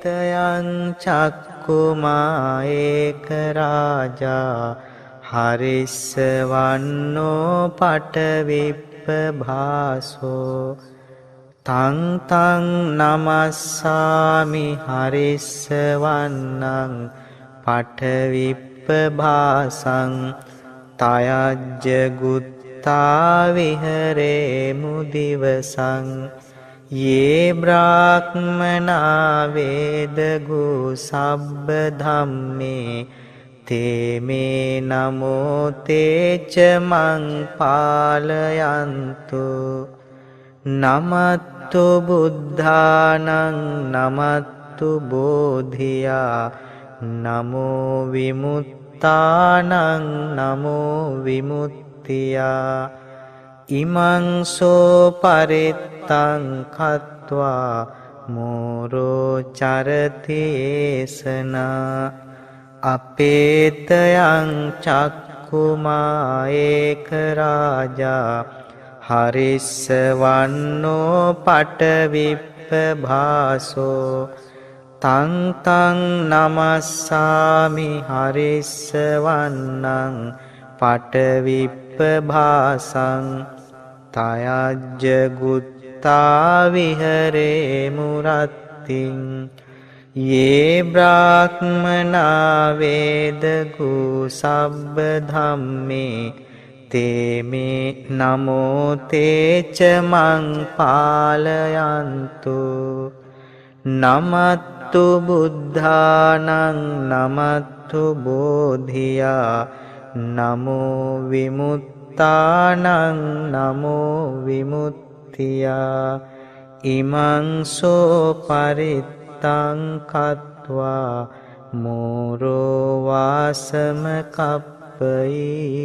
අපේතයං චක්කුමා ඒක රාජා හරිස්සවන්නෝ පඨවිප්පභාසෝ තං තං නමස්සාමි හරිස්සවන්නං පඨවිප්පභාසං තයජ්ජ ගුත්තා විහරේ මුදිවසං යේ බ්‍රාහ්මනා වේදගු සබ්බ ධම්මේ තේමේ නමෝ තේච මං පාලයන්තු නමත්තු බුද්ධානං නමත්තු බෝධියා නමෝ විමුත්තානං නමෝ විමුක්තියා ඉමං සෝ පරිත්තං කତ୍වා මෝරෝ චරතේසනා අපේතයං චක්කුමා ඒක රාජා හරිස්සවන්නෝ පඨවිප්පභාසෝ තං තං නමස්සාමි හරිස්සවන්නං පඨවිප්පභාසං තයජ්ජ ගුත්තා විහරේ මුරත්තිං යේ බ්‍රාහ්මනා වේදගු සබ්බ ධම්මේ තේමේ නමෝ තේච මං පාලයන්තු නමත්තු බුද්ධානං නමත්තු බෝධියා නමෝ විමුත්තානං නමෝ විමුක්තියා ඉමං සෝ පරිත්තං කତ୍වා මෝරෝ වාසම කප්පයි